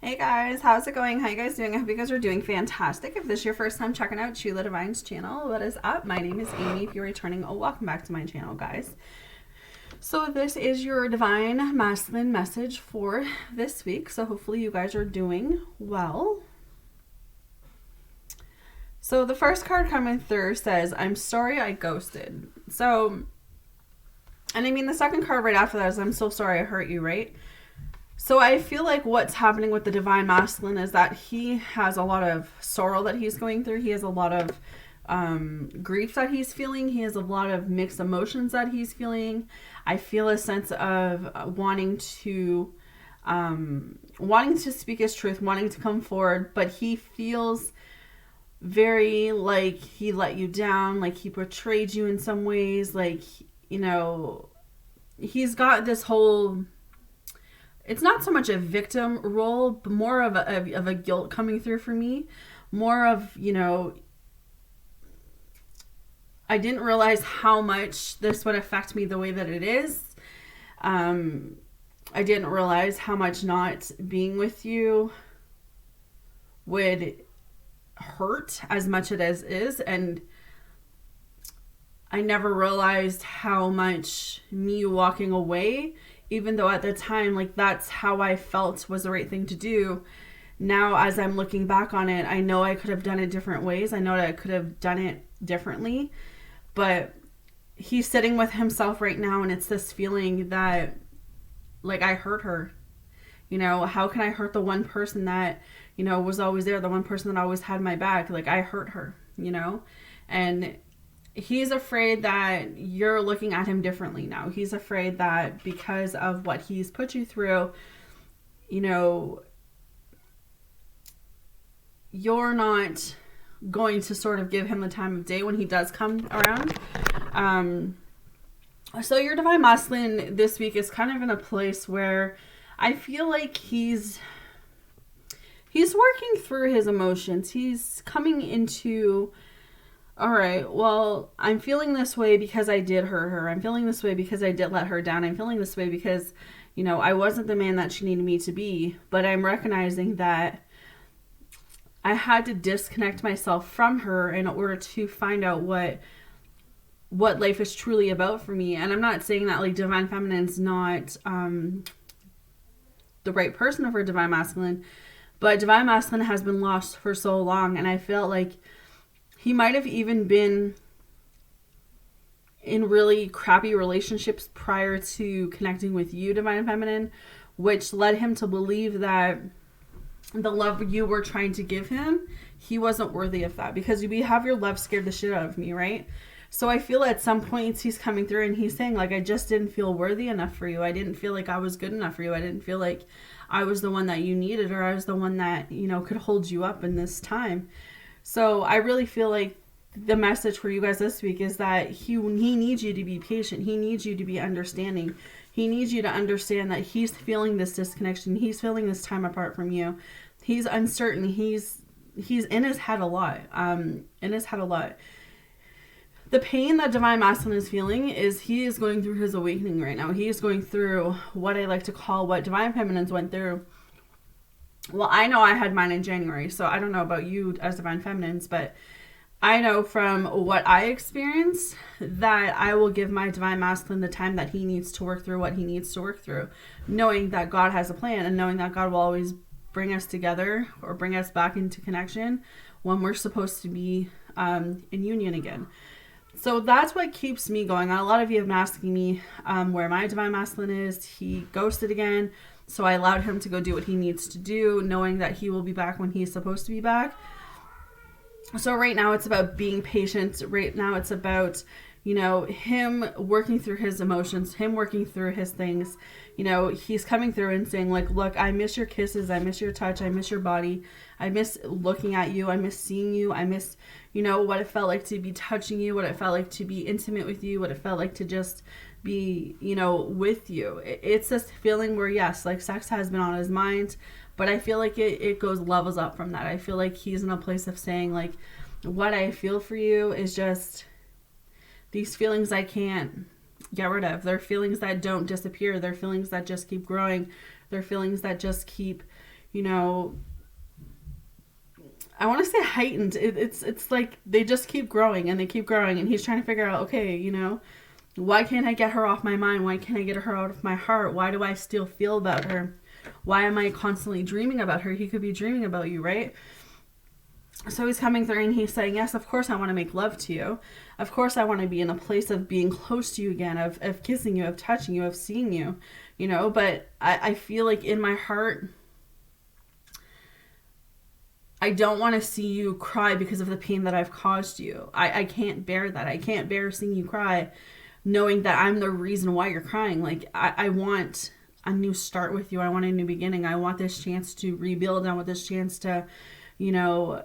Hey guys, how's it going? How you guys doing? I hope you guys are doing fantastic. If this is your first time checking out Sheila Divine's channel, what is up? My name is Amy. If you're returning, welcome back to my channel, guys. So this is your divine masculine message for this week. So hopefully you guys are doing well. So the first card coming through says, I'm sorry I ghosted. So, and I mean the second card right after that is, I'm so sorry I hurt you, right? So I feel like what's happening with the divine masculine is that he has a lot of sorrow that he's going through. He has a lot of grief that he's feeling. He has a lot of mixed emotions that he's feeling. I feel a sense of wanting to speak his truth, wanting to come forward, but he feels very like he let you down, like he betrayed you in some ways, like, you know, he's got this whole, it's not so much a victim role, but more of a guilt coming through for me. More of, you know, I didn't realize how much this would affect me the way that it is. I didn't realize how much not being with you would hurt as much as it is. And I never realized how much me walking away, even though at the time, like, that's how I felt was the right thing to do. Now, as I'm looking back on it, I know I could have done it different ways. I know that I could have done it differently. But he's sitting with himself right now, and it's this feeling that, like, I hurt her. You know, how can I hurt the one person that, you know, was always there, the one person that always had my back? Like, I hurt her, you know? And he's afraid that you're looking at him differently now. He's afraid that because of what he's put you through, you know, you're not going to sort of give him the time of day when he does come around. So your divine masculine this week is kind of in a place where I feel like he's working through his emotions. He's coming into, all right, well, I'm feeling this way because I did hurt her. I'm feeling this way because I did let her down. I'm feeling this way because, you know, I wasn't the man that she needed me to be. But I'm recognizing that I had to disconnect myself from her in order to find out what life is truly about for me. And I'm not saying that, like, divine feminine's not the right person for divine masculine, but divine masculine has been lost for so long, and I felt like he might have even been in really crappy relationships prior to connecting with you, divine feminine, which led him to believe that the love you were trying to give him, he wasn't worthy of that, because we have your love scared the shit out of me, right? So I feel at some points he's coming through and he's saying, like, I just didn't feel worthy enough for you. I didn't feel like I was good enough for you. I didn't feel like I was the one that you needed, or I was the one that, you know, could hold you up in this time. So I really feel like the message for you guys this week is that he needs you to be patient. He needs you to be understanding. He needs you to understand that he's feeling this disconnection. He's feeling this time apart from you. He's uncertain. He's in his head a lot. The pain that divine masculine is feeling is he is going through his awakening right now. He is going through what I like to call what divine feminines went through. Well, I know I had mine in January, so I don't know about you as divine feminines, but I know from what I experienced that I will give my divine masculine the time that he needs to work through what he needs to work through, knowing that God has a plan and knowing that God will always bring us together or bring us back into connection when we're supposed to be in union again. So that's what keeps me going on. A lot of you have been asking me where my divine masculine is. He ghosted again, so I allowed him to go do what he needs to do, knowing that he will be back when he's supposed to be back. So right now it's about being patient. Right now it's about, you know, him working through his emotions, him working through his things. You know, he's coming through and saying, like, look, I miss your kisses. I miss your touch. I miss your body. I miss looking at you. I miss seeing you. I miss, you know, what it felt like to be touching you, what it felt like to be intimate with you, what it felt like to just be, you know, with you. It's this feeling where, yes, like, sex has been on his mind, but I feel like it goes levels up from that. I feel like he's in a place of saying, like, what I feel for you is just these feelings I can't get rid of. They're feelings that don't disappear. They're feelings that just keep growing. They're feelings that just keep, you know, I want to say heightened. It's like they just keep growing and they keep growing, and he's trying to figure out, okay, you know, why can't I get her off my mind? Why can't I get her out of my heart? Why do I still feel about her? Why am I constantly dreaming about her? He could be dreaming about you, right? So he's coming through and he's saying, yes, of course I want to make love to you. Of course I want to be in a place of being close to you again, of kissing you, of touching you, of seeing you, you know, but I feel like in my heart, I don't want to see you cry because of the pain that I've caused you. I can't bear that. I can't bear seeing you cry knowing that I'm the reason why you're crying. Like, I want a new start with you. I want a new beginning. I want this chance to rebuild. I want this chance to, you know,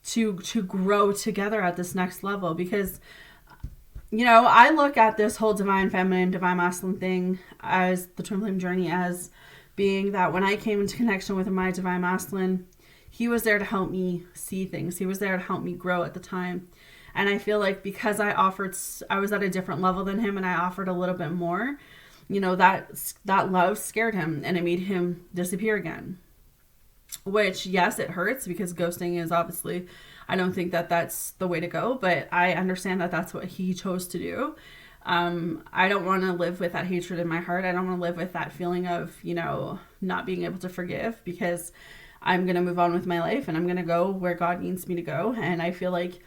to grow together at this next level. Because, you know, I look at this whole divine feminine, divine masculine thing as the twin flame journey as being that when I came into connection with my divine masculine, he was there to help me see things. He was there to help me grow at the time. And I feel like because I was at a different level than him and I offered a little bit more, you know, that love scared him and it made him disappear again. Which, yes, it hurts because ghosting is obviously, I don't think that that's the way to go, but I understand that that's what he chose to do. I don't want to live with that hatred in my heart. I don't want to live with that feeling of, you know, not being able to forgive, because I'm going to move on with my life and I'm going to go where God needs me to go. And I feel like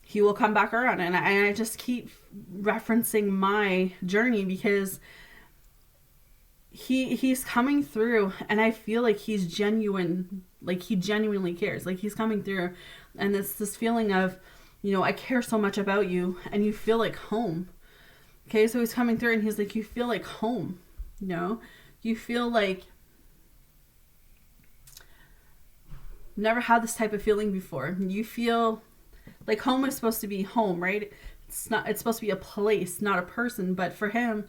he will come back around. And I just keep referencing my journey because he's coming through and I feel like he's genuine, like he genuinely cares. Like he's coming through and it's this feeling of, you know, I care so much about you and you feel like home. Okay, so he's coming through and he's like, you feel like home, you know? You feel like never had this type of feeling before. You feel like home is supposed to be home, right? It's supposed to be a place, not a person. But for him,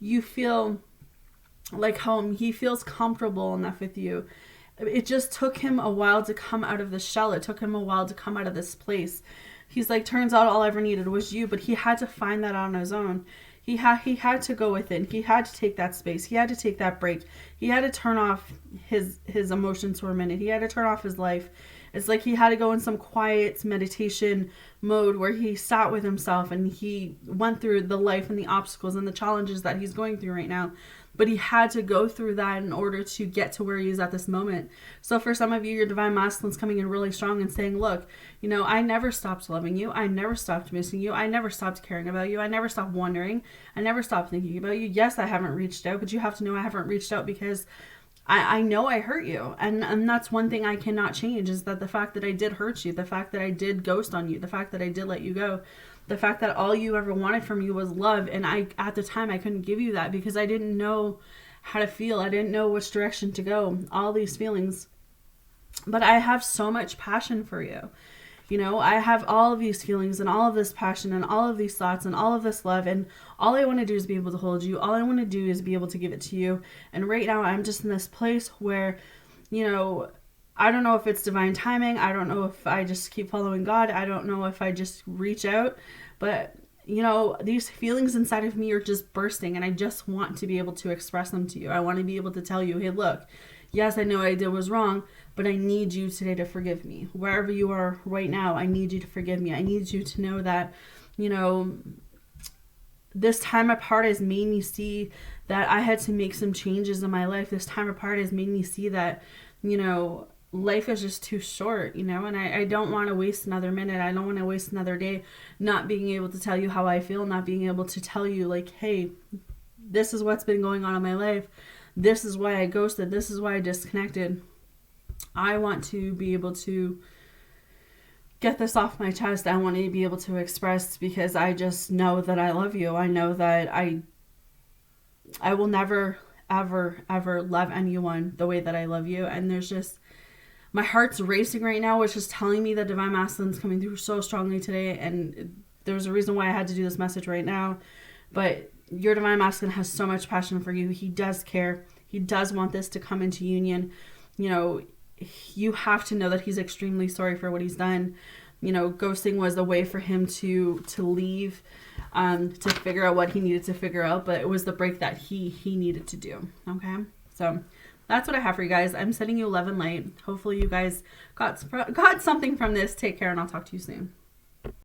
you feel like home. He feels comfortable enough with you. It just took him a while to come out of the shell. It took him a while to come out of this place. He's like, turns out all I ever needed was you, but he had to find that on his own. He had to go within. He had to take that space. He had to take that break. He had to turn off his emotions for a minute. He had to turn off his life. It's like he had to go in some quiet meditation mode where he sat with himself and he went through the life and the obstacles and the challenges that he's going through right now. But he had to go through that in order to get to where he is at this moment. So for some of you, your divine masculine's coming in really strong and saying, look, you know, I never stopped loving you. I never stopped missing you. I never stopped caring about you. I never stopped wondering. I never stopped thinking about you. Yes, I haven't reached out, but you have to know I haven't reached out because I know I hurt you. And that's one thing I cannot change, is that the fact that I did hurt you, the fact that I did ghost on you, the fact that I did let you go, the fact that all you ever wanted from me was love. And at the time, I couldn't give you that because I didn't know how to feel. I didn't know which direction to go, all these feelings. But I have so much passion for you. You know, I have all of these feelings and all of this passion and all of these thoughts and all of this love. And all I want to do is be able to hold you. All I want to do is be able to give it to you. And right now I'm just in this place where, you know, I don't know if it's divine timing. I don't know if I just keep following God. I don't know if I just reach out. But, you know, these feelings inside of me are just bursting. And I just want to be able to express them to you. I want to be able to tell you, hey, look, yes, I know I did was wrong, but I need you today to forgive me. Wherever you are right now, I need you to forgive me. I need you to know that, you know, this time apart has made me see that I had to make some changes in my life. This time apart has made me see that, you know, life is just too short, you know, and I don't want to waste another minute. I don't want to waste another day not being able to tell you how I feel, not being able to tell you, like, hey, this is what's been going on in my life. This is why I ghosted. This is why I disconnected. I want to be able to get this off my chest. I want to be able to express, because I just know that I love you. I know that I will never, ever, ever love anyone the way that I love you. And there's just, my heart's racing right now, which is telling me that divine masculine's coming through so strongly today. And there's a reason why I had to do this message right now. But your divine masculine has so much passion for you. He does care. He does want this to come into union. You know, you have to know that he's extremely sorry for what he's done. You know, ghosting was a way for him to leave, to figure out what he needed to figure out, but it was the break that he needed to do. Okay, so that's what I have for you guys. I'm sending you love and light. Hopefully you guys got something from this. Take care, and I'll talk to you soon.